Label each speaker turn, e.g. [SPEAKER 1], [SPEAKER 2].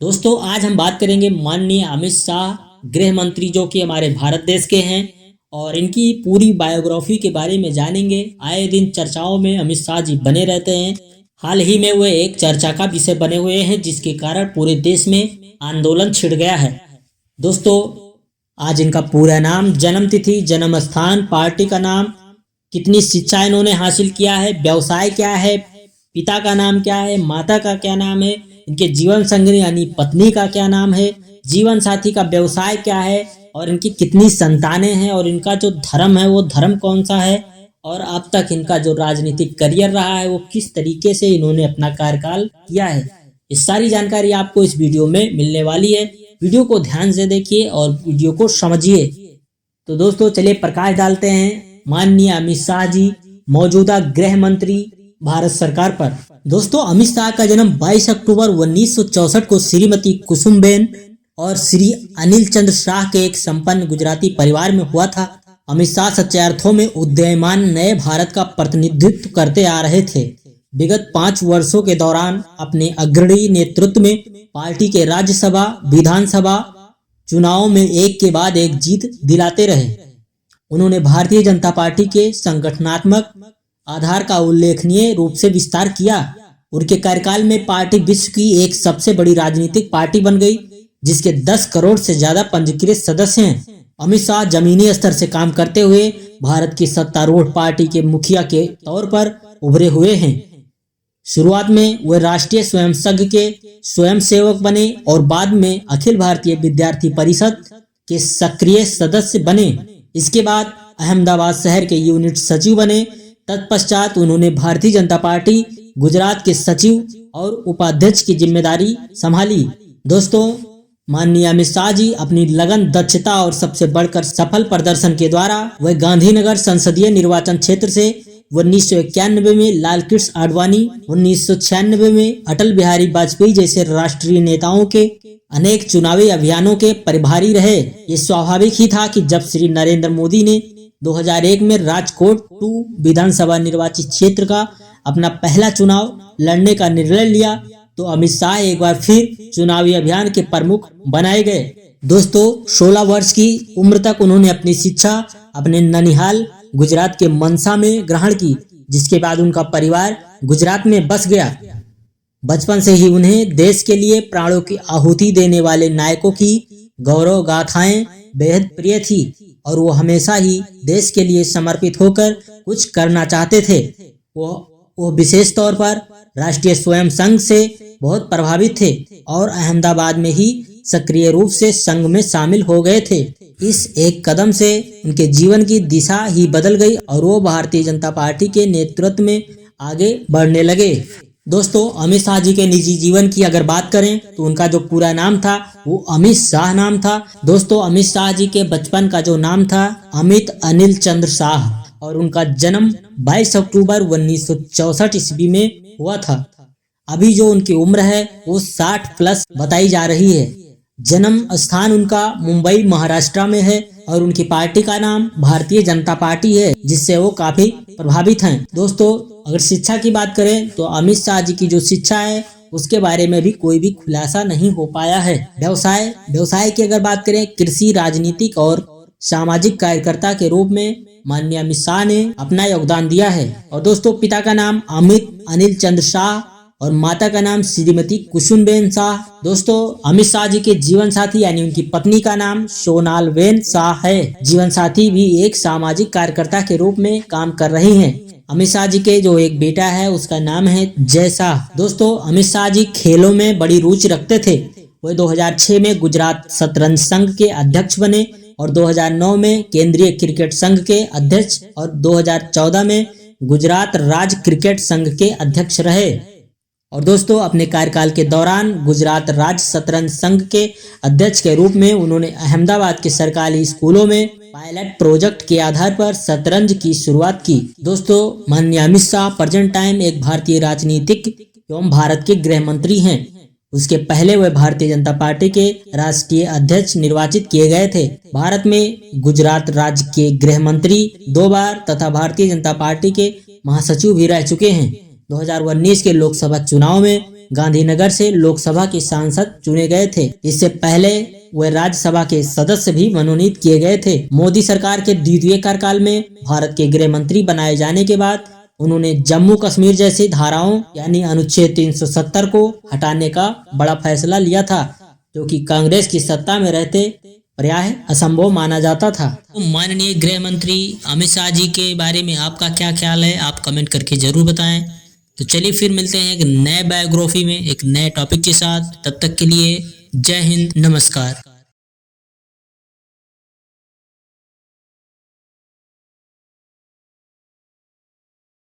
[SPEAKER 1] दोस्तों आज हम बात करेंगे माननीय अमित शाह गृह मंत्री जो कि हमारे भारत देश के हैं और इनकी पूरी बायोग्राफी के बारे में जानेंगे। आए दिन चर्चाओं में अमित शाह जी बने रहते हैं। हाल ही में वे एक चर्चा का विषय बने हुए हैं जिसके कारण पूरे देश में आंदोलन छिड़ गया है। दोस्तों आज इनका पूरा नाम, जन्म तिथि, जन्म स्थान, पार्टी का नाम, कितनी शिक्षा इन्होंने हासिल किया है, व्यवसाय क्या है, पिता का नाम क्या है, माता का क्या नाम है, इनके जीवन संगिनी यानी पत्नी का क्या नाम है, जीवन साथी का व्यवसाय क्या है और इनकी कितनी संतानें हैं और इनका जो धर्म है वो धर्म कौन सा है और अब तक इनका जो राजनीतिक करियर रहा है वो किस तरीके से इन्होंने अपना कार्यकाल किया है। इस सारी जानकारी आपको इस वीडियो में मिलने वाली है। वीडियो को ध्यान से देखिए और वीडियो को समझिए। तो दोस्तों चलिए प्रकाश डालते हैं माननीय अमित शाह जी मौजूदा गृह मंत्री भारत सरकार पर। दोस्तों अमित शाह का जन्म 22 अक्टूबर 1964 को श्रीमती कुसुमबेन और श्री अनिल चंद्र शाह के एक संपन्न गुजराती परिवार में हुआ था। अमित शाह सच्चे अर्थों में उदीयमान नए भारत का प्रतिनिधित्व करते आ रहे थे। विगत 5 वर्षों के दौरान अपने अग्रणी नेतृत्व में पार्टी के राज्यसभा, विधानसभा चुनावों में एक के बाद एक जीत दिलाते रहे। उन्होंने भारतीय जनता पार्टी के संगठनात्मक आधार का उल्लेखनीय रूप से विस्तार किया। उनके कार्यकाल में पार्टी विश्व की एक सबसे बड़ी राजनीतिक पार्टी बन गई जिसके 10 करोड़ से ज्यादा पंजीकृत सदस्य हैं। अमित शाह जमीनी स्तर से काम करते हुए भारत की सत्तारूढ़ पार्टी के मुखिया के तौर पर उभरे हुए हैं। शुरुआत में वे राष्ट्रीय स्वयं संघ के स्वयंसेवक बने और बाद में अखिल भारतीय विद्यार्थी परिषद के सक्रिय सदस्य बने। इसके बाद अहमदाबाद शहर के यूनिट सचिव बने। तत्पश्चात उन्होंने भारतीय जनता पार्टी गुजरात के सचिव और उपाध्यक्ष की जिम्मेदारी संभाली। दोस्तों माननीय अमित शाह जी अपनी लगन, दक्षता और सबसे बढ़कर सफल प्रदर्शन के द्वारा वह गांधीनगर संसदीय निर्वाचन क्षेत्र से 1991 में लाल कृष्ण आडवाणी, 1996 में अटल बिहारी वाजपेयी जैसे राष्ट्रीय नेताओं के अनेक चुनावी अभियानों के प्रभारी रहे। ये स्वाभाविक ही था कि जब श्री नरेंद्र मोदी ने 2001 में राजकोट 2 विधानसभा निर्वाचित क्षेत्र का अपना पहला चुनाव लड़ने का निर्णय लिया तो अमित शाह एक बार फिर चुनावी अभियान के प्रमुख बनाए गए। दोस्तों 16 वर्ष की उम्र तक उन्होंने अपनी शिक्षा अपने ननिहाल गुजरात के मनसा में ग्रहण की, जिसके बाद उनका परिवार गुजरात में बस गया। बचपन से ही उन्हें देश के लिए प्राणों की आहुति देने वाले नायकों की गौरव गाथाएं बेहद प्रिय थी और वो हमेशा ही देश के लिए समर्पित होकर कुछ करना चाहते थे। वो विशेष तौर पर राष्ट्रीय स्वयं संघ से बहुत प्रभावित थे और अहमदाबाद में ही सक्रिय रूप से संघ में शामिल हो गए थे। इस एक कदम से उनके जीवन की दिशा ही बदल गई और वो भारतीय जनता पार्टी के नेतृत्व में आगे बढ़ने लगे। दोस्तों अमित शाह जी के निजी जीवन की अगर बात करें तो उनका जो पूरा नाम था वो अमित शाह नाम था। दोस्तों अमित शाह जी के बचपन का जो नाम था अमित अनिल चंद्र शाह और उनका जन्म 22 अक्टूबर 1964 ईस्वी में हुआ था। अभी जो उनकी उम्र है वो 60 प्लस बताई जा रही है। जन्म स्थान उनका मुंबई महाराष्ट्र में है और उनकी पार्टी का नाम भारतीय जनता पार्टी है जिससे वो काफी प्रभावित हैं। दोस्तों अगर शिक्षा की बात करें तो अमित शाह जी की जो शिक्षा है उसके बारे में भी कोई भी खुलासा नहीं हो पाया है। व्यवसाय की अगर बात करें, कृषि, राजनीतिक और सामाजिक कार्यकर्ता के रूप में माननीय अमित शाह ने अपना योगदान दिया है। और दोस्तों पिता का नाम अमित अनिल चंद्र शाह और माता का नाम श्रीमती कुसुमबेन शाह। दोस्तों अमित शाह जी के जीवन साथी यानी उनकी पत्नी का नाम सोनालबेन शाह है। जीवन साथी भी एक सामाजिक कार्यकर्ता के रूप में काम कर रही हैं। अमित शाह जी के जो एक बेटा है उसका नाम है जय शाह। दोस्तों अमित शाह जी खेलों में बड़ी रुचि रखते थे। वह 2006 में गुजरात शतरंज संघ के अध्यक्ष बने और 2009 में केंद्रीय क्रिकेट संघ के अध्यक्ष और 2014 में गुजरात राज्य क्रिकेट संघ के अध्यक्ष रहे। और दोस्तों अपने कार्यकाल के दौरान गुजरात राज्य शतरंज संघ के अध्यक्ष के रूप में उन्होंने अहमदाबाद के सरकारी स्कूलों में पायलट प्रोजेक्ट के आधार पर शतरंज की शुरुआत की। दोस्तों माननीय अमित शाह प्रेजेंट टाइम एक भारतीय राजनीतिक एवं भारत के गृह मंत्री हैं। उसके पहले वह भारतीय जनता पार्टी के राष्ट्रीय अध्यक्ष निर्वाचित किए गए थे। भारत में गुजरात राज्य के गृह मंत्री 2 बार तथा भारतीय जनता पार्टी के महासचिव भी रह चुके हैं। 2019 के लोकसभा चुनाव में गांधीनगर से लोकसभा के सांसद चुने गए थे। इससे पहले वे राज्यसभा के सदस्य भी मनोनीत किए गए थे। मोदी सरकार के द्वितीय कार्यकाल में भारत के गृह मंत्री बनाए जाने के बाद उन्होंने जम्मू कश्मीर जैसी धाराओं यानी अनुच्छेद 370 को हटाने का बड़ा फैसला लिया था, जो कि कांग्रेस की सत्ता में रहते प्रायः असंभव माना जाता था। तो माननीय गृह मंत्री अमित शाह जी के बारे में आपका क्या ख्याल है, आप कमेंट करके जरूर बताएं। तो चलिए फिर मिलते हैं एक नए बायोग्राफी में एक नए टॉपिक के साथ। तब तक के लिए जय हिंद, नमस्कार।